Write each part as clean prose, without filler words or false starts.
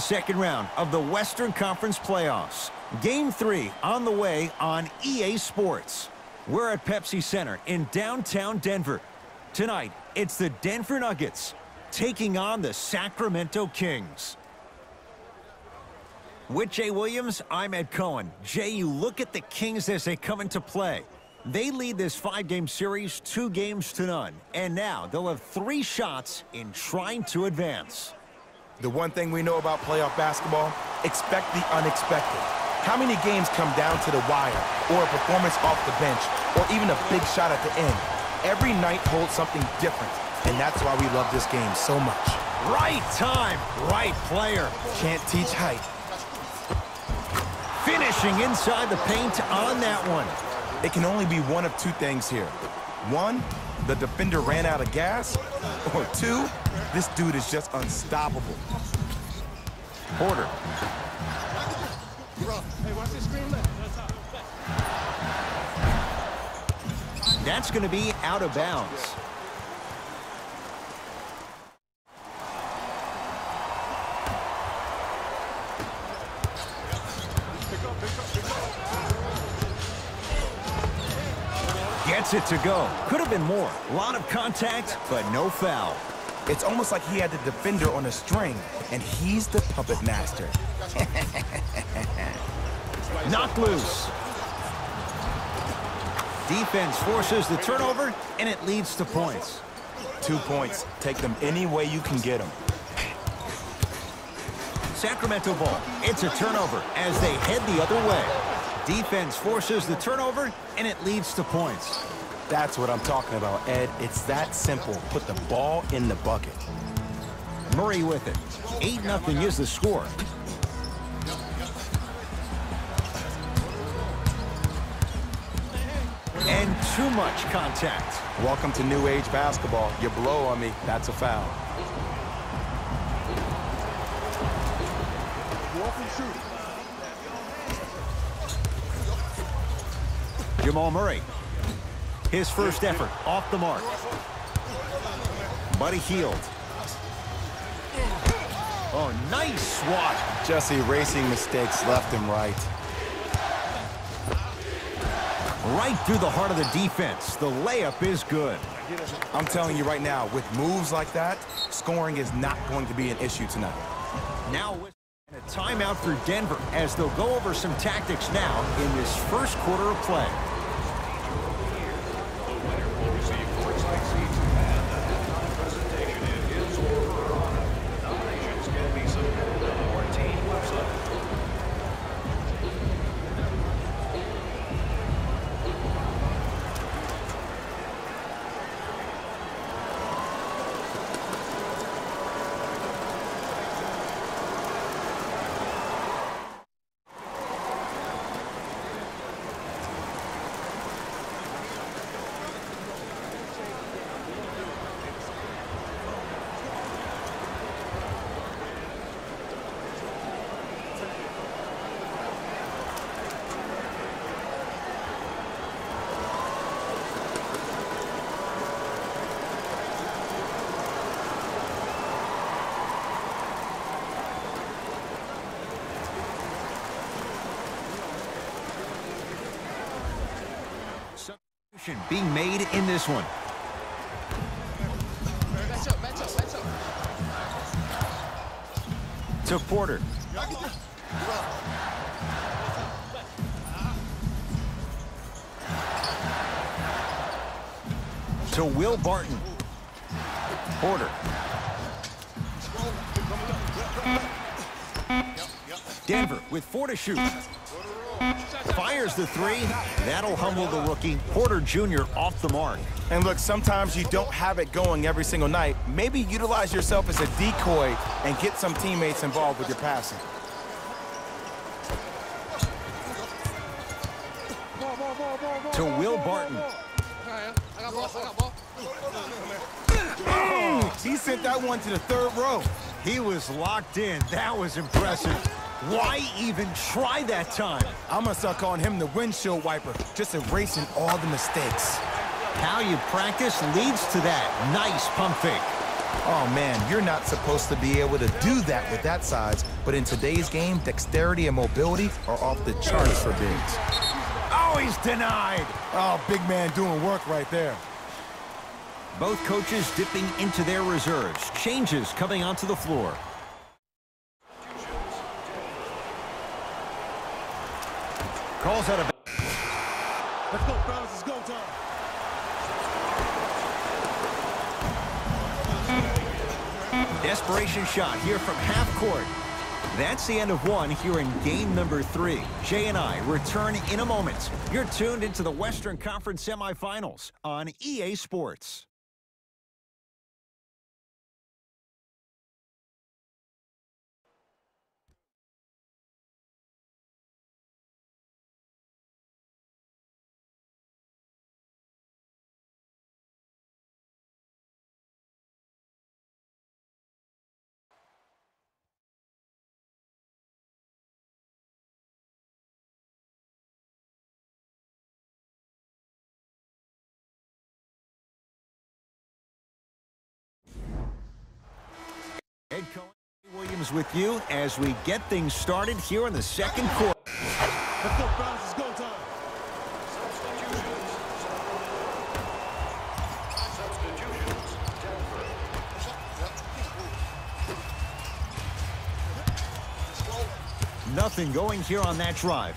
Second round of the Western Conference Playoffs. Game 3 on the way on EA Sports. We're at Pepsi Center in downtown Denver. Tonight, it's the Denver Nuggets taking on the Sacramento Kings. With Jay Williams, I'm Ed Cohen. Jay, you look at the Kings as they come into play. They lead this 5-game series 2-0. And now they'll have 3 shots in trying to advance. The one thing we know about playoff basketball, expect the unexpected. How many games come down to the wire, or a performance off the bench, or even a big shot at the end? Every night holds something different, and that's why we love this game so much. Right time, right player. Can't teach height. Finishing inside the paint on that one. It can only be one of 2 things here. 1, the defender ran out of gas, or 2, this dude is just unstoppable. Porter. That's going to be out of bounds. Gets it to go. Could have been more. A lot of contact, but no foul. It's almost like he had the defender on a string, and he's the puppet master. Knocked loose. Defense forces the turnover, and it leads to points. 2 points. Take them any way you can get them. Sacramento ball. It's a turnover as they head the other way. Defense forces the turnover, and it leads to points. That's what I'm talking about, Ed. It's that simple. Put the ball in the bucket. Murray with it. 8-0 is the score. And too much contact. Welcome to new age basketball. You blow on me, that's a foul. Jamal Murray. His first effort off the mark. Buddy Hield. Oh, nice swat. Just erasing mistakes left and right. Right through the heart of the defense. The layup is good. I'm telling you right now, with moves like that, scoring is not going to be an issue tonight. Now with a timeout for Denver as they'll go over some tactics now in this first quarter of play. Being made in this one. To Porter. To Will Barton. Porter. Denver with 4 to shoot. Fires the 3. That'll humble the rookie. Porter Jr. off the mark. And look, sometimes you don't have it going every single night. Maybe utilize yourself as a decoy and get some teammates involved with your passing. To Will Barton. He sent that one to the 3rd row. He was locked in. That was impressive. Why even try that time? I'm going to start calling him the windshield wiper, just erasing all the mistakes. How you practice leads to that. Nice pump fake. Oh, man, you're not supposed to be able to do that with that size, but in today's game, dexterity and mobility are off the charts for bigs. Oh, he's denied. Oh, big man doing work right there. Both coaches dipping into their reserves. Changes coming onto the floor. Calls out a... Let's go, fellas. It's go time. Desperation shot here from half court. That's the end of one here in game number 3. Jay and I return in a moment. You're tuned into the Western Conference semifinals on EA Sports. Head coach Williams with you as we get things started here in the second quarter. Let's go, fellas. It's go time. Nothing going here on that drive.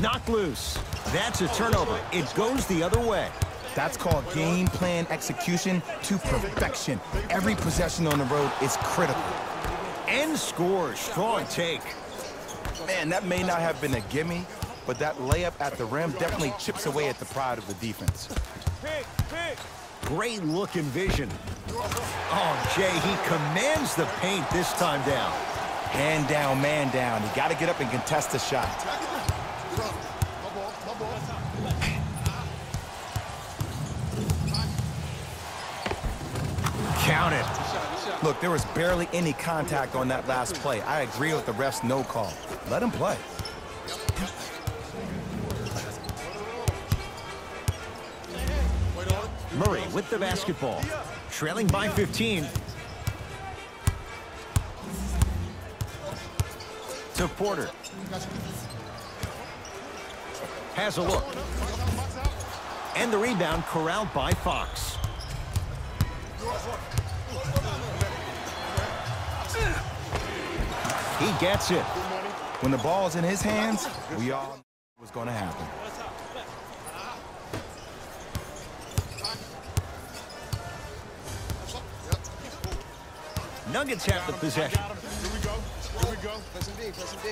Knocked loose. That's a turnover. It goes the other way. That's called game plan execution to perfection. Every possession on the road is critical. And scores. Strong take. Man, that may not have been a gimme, but that layup at the rim definitely chips away at the pride of the defense. Great look and vision. Oh, Jay, he commands the paint this time down. Hand down, man down. You got to get up and contest the shot. Count it. Look, there was barely any contact on that last play. I agree with the ref's no call. Let him play. Murray with the basketball. Trailing by 15. To Porter. Has a look. And the rebound corralled by Fox. He gets it. When the ball's in his hands, we all know what's going to happen. Nuggets have the possession. Here we go. Here we go. Play some D. Play some D.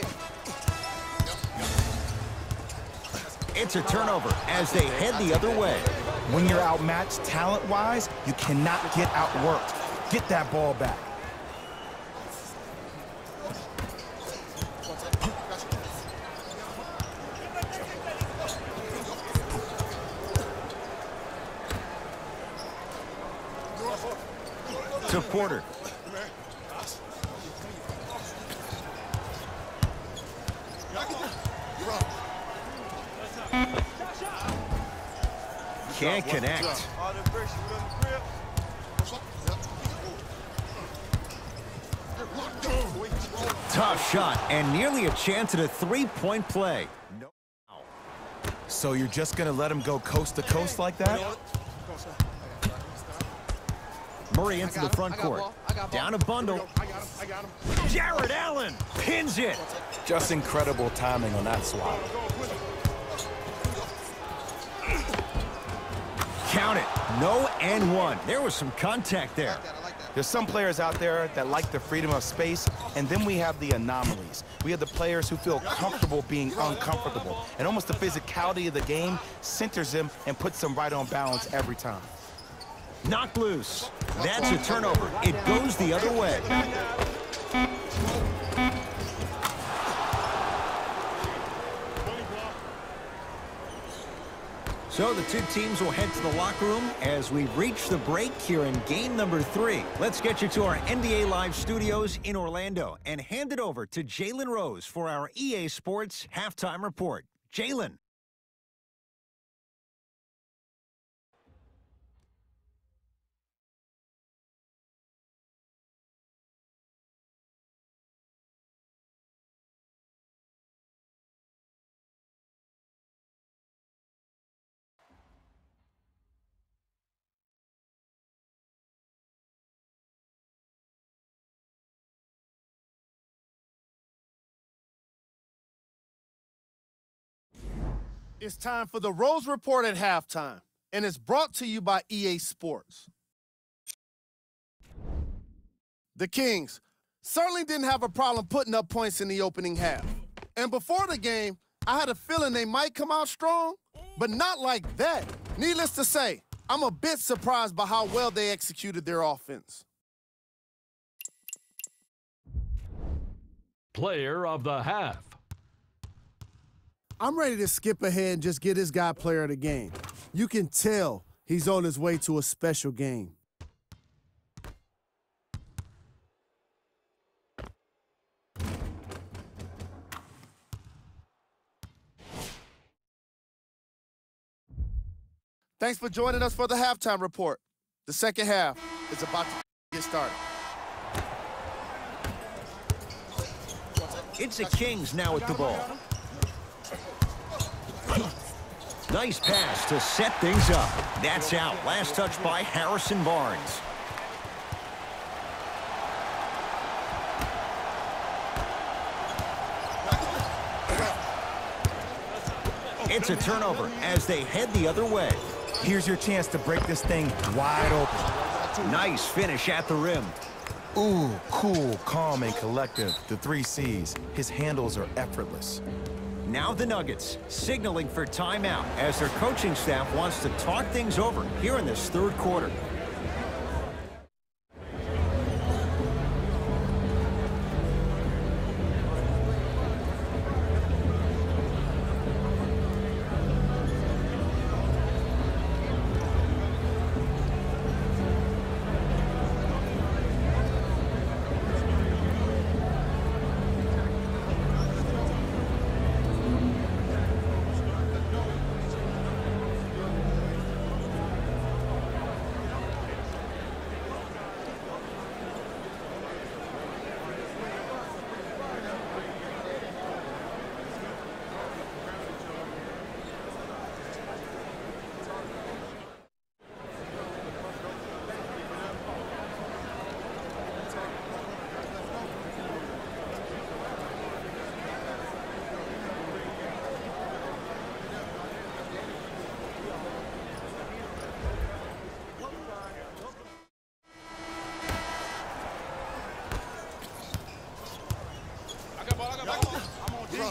It's a turnover as they head the other way. When you're outmatched talent-wise, you cannot get outworked. Get that ball back. To Porter. Can't connect. Tough shot and nearly a chance at a three-point play. No. So you're just going to let him go coast to coast like that? Murray into the front court. Down a bundle. Jared Allen pins it. Just incredible timing on that swap. Count it. No and one. There was some contact there. There's some players out there that like the freedom of space, and then we have the anomalies. We have the players who feel comfortable being uncomfortable, and almost the physicality of the game centers them and puts them right on balance every time. Knocked loose. That's a turnover. It goes the other way. So the two teams will head to the locker room as we reach the break here in game number 3. Let's get you to our NBA Live studios in Orlando and hand it over to Jalen Rose for our EA Sports Halftime Report. Jalen. It's time for the Rose Report at halftime, and it's brought to you by EA Sports. The Kings certainly didn't have a problem putting up points in the opening half. And before the game, I had a feeling they might come out strong, but not like that. Needless to say, I'm a bit surprised by how well they executed their offense. Player of the half. I'm ready to skip ahead and just get this guy player of the game. You can tell he's on his way to a special game. Thanks for joining us for the halftime report. The second half is about to get started. It's the Kings now with the ball. Nice pass to set things up. That's out. Last touch by Harrison Barnes. It's a turnover as they head the other way. Here's your chance to break this thing wide open. Nice finish at the rim. Ooh, cool, calm, and collective. The 3 C's. His handles are effortless. Now the Nuggets signaling for timeout as their coaching staff wants to talk things over here in this third quarter.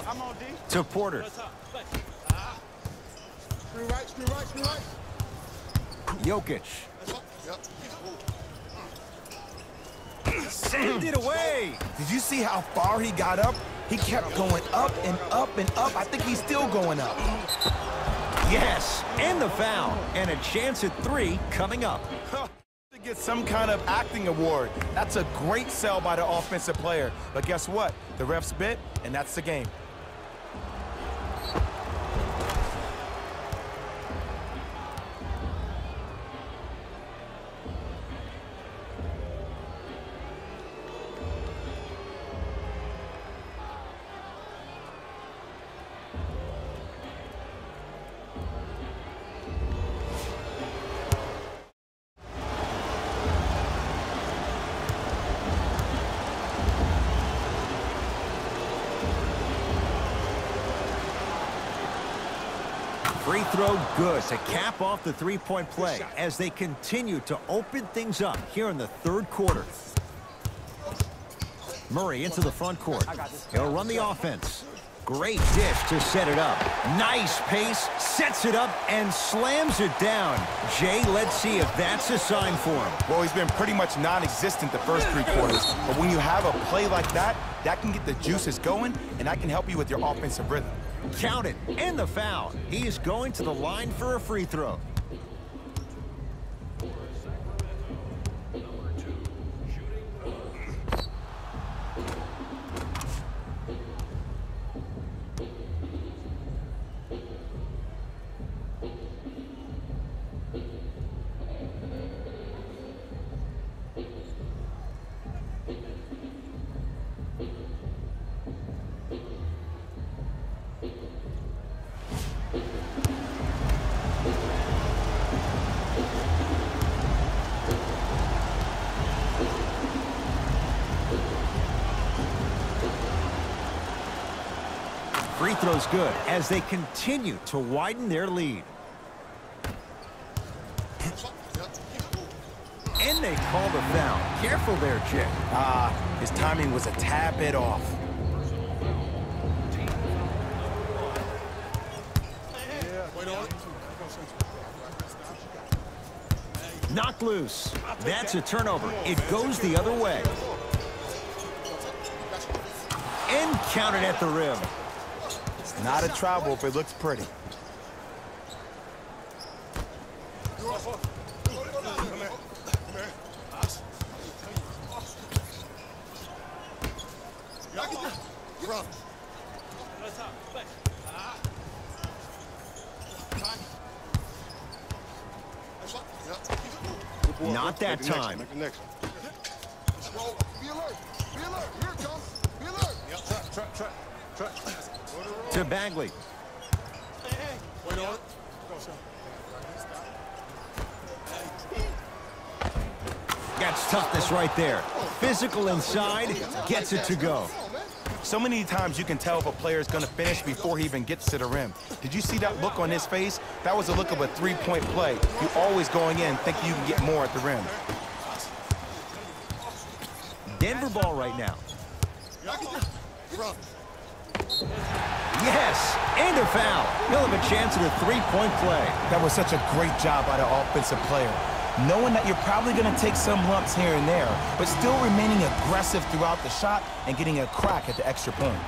I'm on D. To Porter. Screen right, screen right, screen right. Jokic. Send it away. Did you see how far he got up? He kept going up and up and up. I think he's still going up. Yes, and the foul. And a chance at 3 coming up. To get some kind of acting award. That's a great sell by the offensive player. But guess what? The refs bit, and that's the game. Free throw good to cap off the three-point play as they continue to open things up here in the third quarter. Murray into the front court. He'll run the offense. Great dish to set it up. Nice pace, sets it up, and slams it down. Jay, let's see if that's a sign for him. Well, he's been pretty much non-existent the first 3 quarters. But when you have a play like that, that can get the juices going, and that can help you with your offensive rhythm. Count it, and the foul. He is going to the line for a free throw. Free throw's good as they continue to widen their lead. And they call the foul. Careful there, Chick. His timing was a tad bit off. Knocked loose. That's a turnover. It goes the other way. And counted at the rim. It's not a travel if it looks pretty. Not that time. Be alert. Be alert. Here it comes. Be alert. Try. To Bagley. Wait on it. Gets toughness right there. Physical inside, gets it to go. So many times you can tell if a player is going to finish before he even gets to the rim. Did you see that look on his face? That was a look of a three-point play. You're always going in thinking you can get more at the rim. Denver ball right now. Yes, and a foul. He'll have a chance at a three-point play. That was such a great job by the offensive player. Knowing that you're probably going to take some lumps here and there, but still remaining aggressive throughout the shot and getting a crack at the extra point.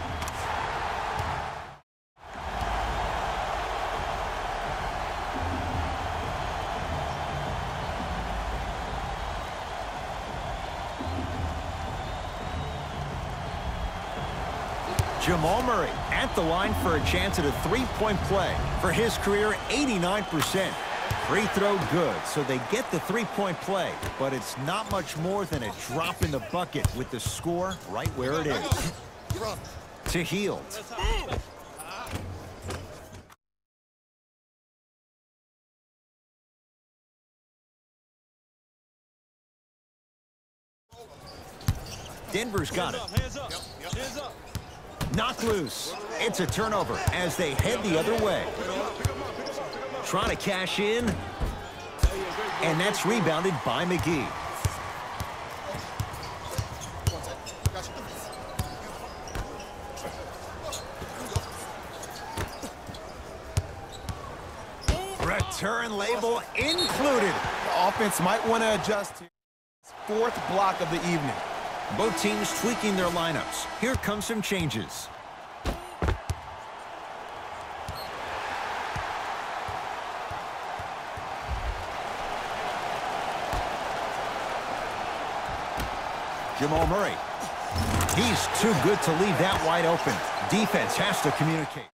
Jamal Murray at the line for a chance at a three-point play. For his career, 89%. Free throw good, so they get the three-point play, but it's not much more than a drop in the bucket with the score right where it is. To Hield. Denver's got it. Knocked loose. It's a turnover as they head the other way. Trying to cash in. And that's rebounded by McGee. Return label included. The offense might want to adjust here. Fourth block of the evening. Both teams tweaking their lineups. Here come some changes. Jamal Murray. He's too good to leave that wide open. Defense has to communicate.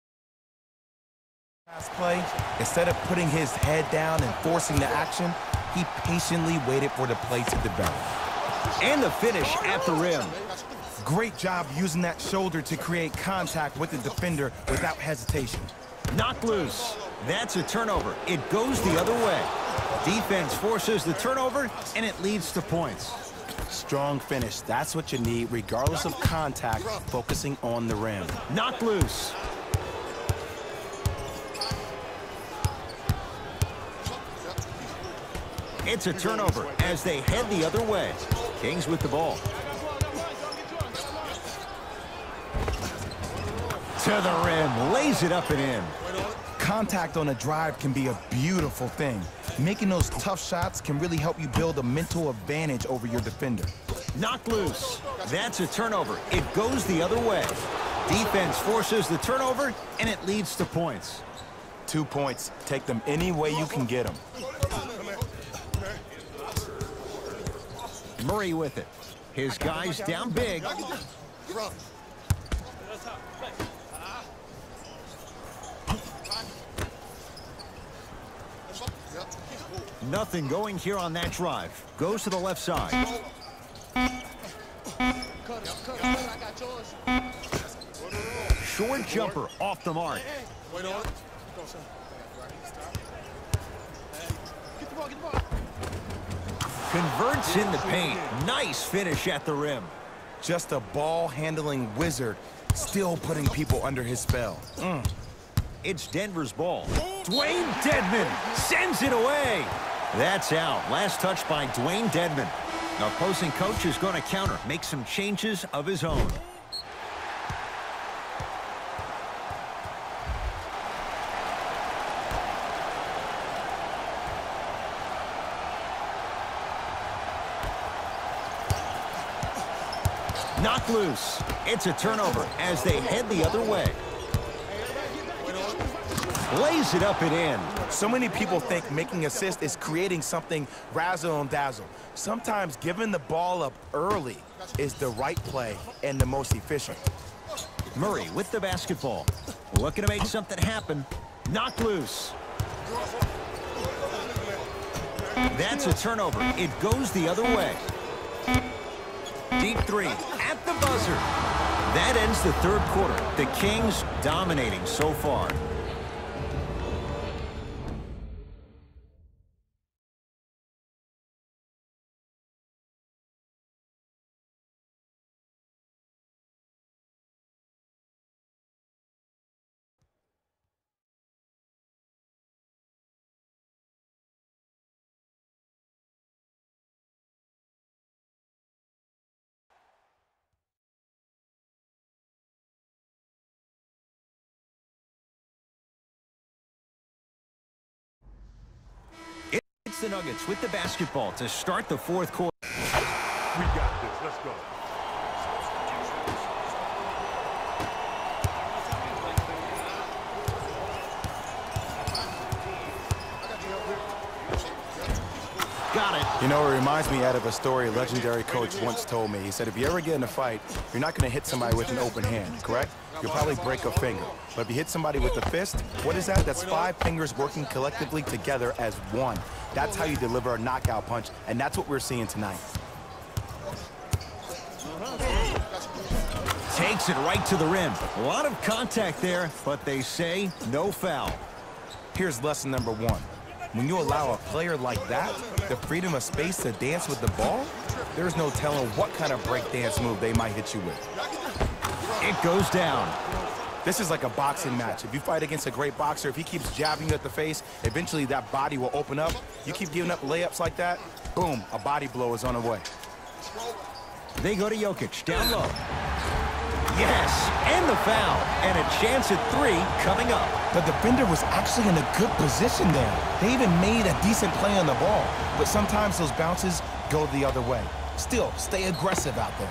Pass play, instead of putting his head down and forcing the action, he patiently waited for the play to develop. And the finish at the rim. Great job using that shoulder to create contact with the defender without hesitation. Knocked loose. That's a turnover. It goes the other way. Defense forces the turnover, and it leads to points. Strong finish. That's what you need, regardless of contact, focusing on the rim. Knocked loose. It's a turnover as they head the other way. Kings with the ball. To the rim, lays it up and in. Contact on a drive can be a beautiful thing. Making those tough shots can really help you build a mental advantage over your defender. Knocked loose. That's a turnover. It goes the other way. Defense forces the turnover, and it leads to points. 2 points. Take them any way you can get them. Murray with it. His guys down big. Nothing going here on that drive. Goes to the left side. Short jumper off the mark. Wait on it. Get the ball. Converts in the paint. Nice finish at the rim. Just a ball-handling wizard, still putting people under his spell. It's Denver's ball. Dwayne Dedmon sends it away. That's out. Last touch by Dwayne Dedmon. The opposing coach is going to counter, make some changes of his own. Knocked loose. It's a turnover as they head the other way. Lays it up and in. So many people think making assists is creating something razzle and dazzle. Sometimes giving the ball up early is the right play and the most efficient. Murray with the basketball. Looking to make something happen. Knocked loose. That's a turnover. It goes the other way. Deep three at the buzzer. That ends the third quarter. The Kings dominating so far. It's the Nuggets with the basketball to start the fourth quarter. We got this. Let's go. Got it. You know, it reminds me out of a story a legendary coach once told me. He said, if you ever get in a fight, you're not going to hit somebody with an open hand, correct? You'll probably break a finger. But if you hit somebody with a fist, what is that? That's 5 fingers working collectively together as one. That's how you deliver a knockout punch, and that's what we're seeing tonight. Takes it right to the rim. A lot of contact there, but they say no foul. Here's lesson number 1. When you allow a player like that the freedom of space to dance with the ball, there's no telling what kind of breakdance move they might hit you with. It goes down. This is like a boxing match. If you fight against a great boxer, if he keeps jabbing you at the face, eventually that body will open up. You keep giving up layups like that, boom, a body blow is on the way. They go to Jokic, down low. Yes, and the foul. And a chance at 3 coming up. The defender was actually in a good position there. They even made a decent play on the ball. But sometimes those bounces go the other way. Still, stay aggressive out there.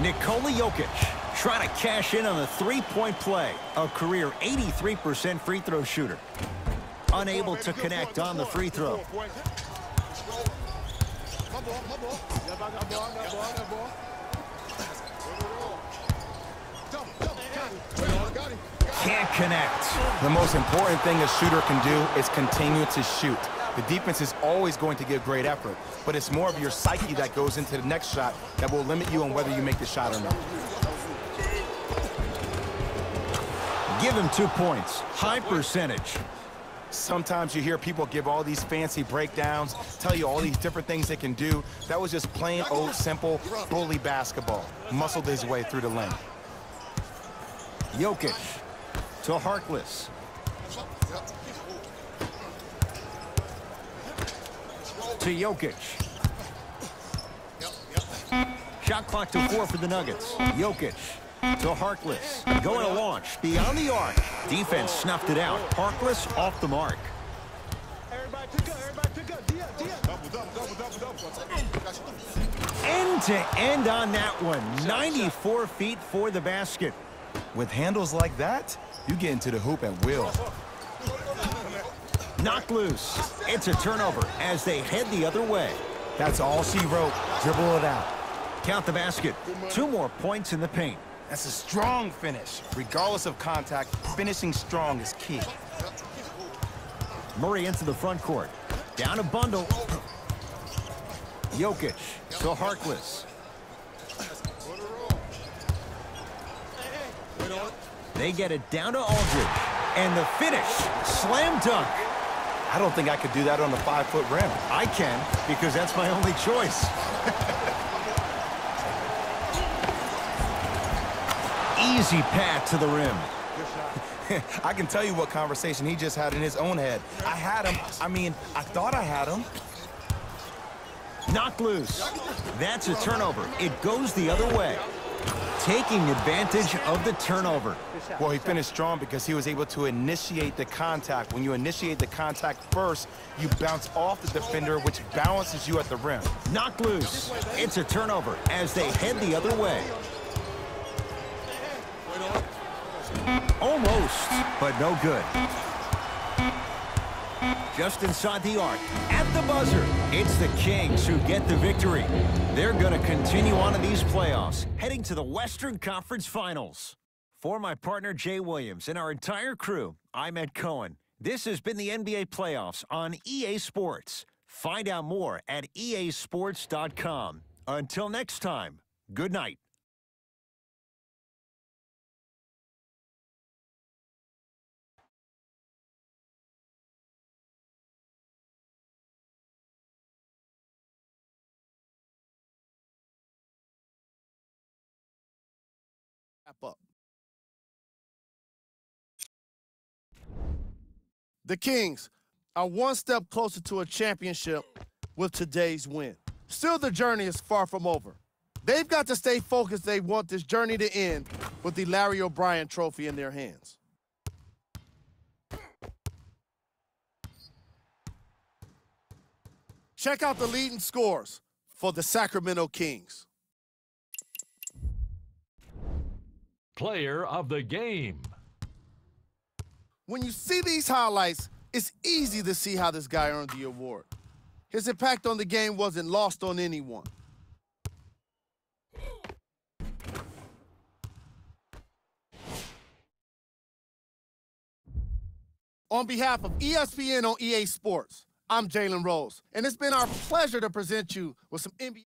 Nikola Jokic trying to cash in on a 3-point play. A career 83% free throw shooter. Unable to connect on the free throw. Can't connect. The most important thing a shooter can do is continue to shoot. The defense is always going to give great effort, but it's more of your psyche that goes into the next shot that will limit you on whether you make the shot or not. Give him 2 points. High percentage. Sometimes you hear people give all these fancy breakdowns, tell you all these different things they can do. That was just plain old simple bully basketball. Muscled his way through the lane. Jokic to Harkless. To Jokic. Shot clock to 4 for the Nuggets. Jokic to Harkless. Going to launch beyond the arc. Defense snuffed it out. Harkless off the mark. End to end on that one. 94 feet for the basket. With handles like that, you get into the hoop at will. Knocked loose. It's a turnover as they head the other way. That's all she wrote. Dribble it out. Count the basket. 2 more points in the paint. That's a strong finish. Regardless of contact, finishing strong is key. Murray into the front court. Down a bundle. Jokic to Harkless. They get it down to Aldridge. And the finish, slam dunk. I don't think I could do that on the 5-foot rim. I can, because that's my only choice. Easy path to the rim. I can tell you what conversation he just had in his own head. I had him. I thought I had him. Knocked loose. That's a turnover. It goes the other way. Taking advantage of the turnover. Well, he finished strong because he was able to initiate the contact. When you initiate the contact first, you bounce off the defender, which balances you at the rim. Knocked loose. It's a turnover as they head the other way. Almost, but no good. Just inside the arc, at the buzzer, it's the Kings who get the victory. They're going to continue on in these playoffs, heading to the Western Conference Finals. For my partner, Jay Williams, and our entire crew, I'm Ed Cohen. This has been the NBA Playoffs on EA Sports. Find out more at easports.com. Until next time, good night. Up. The Kings are one step closer to a championship with today's win. Still, the journey is far from over. They've got to stay focused. They want this journey to end with the Larry O'Brien Trophy in their hands. Check out the leading scores for the Sacramento Kings. Player of the game. When you see these highlights, it's easy to see how this guy earned the award. His impact on the game wasn't lost on anyone. On behalf of ESPN on EA Sports, I'm Jalen Rose, and it's been our pleasure to present you with some NBA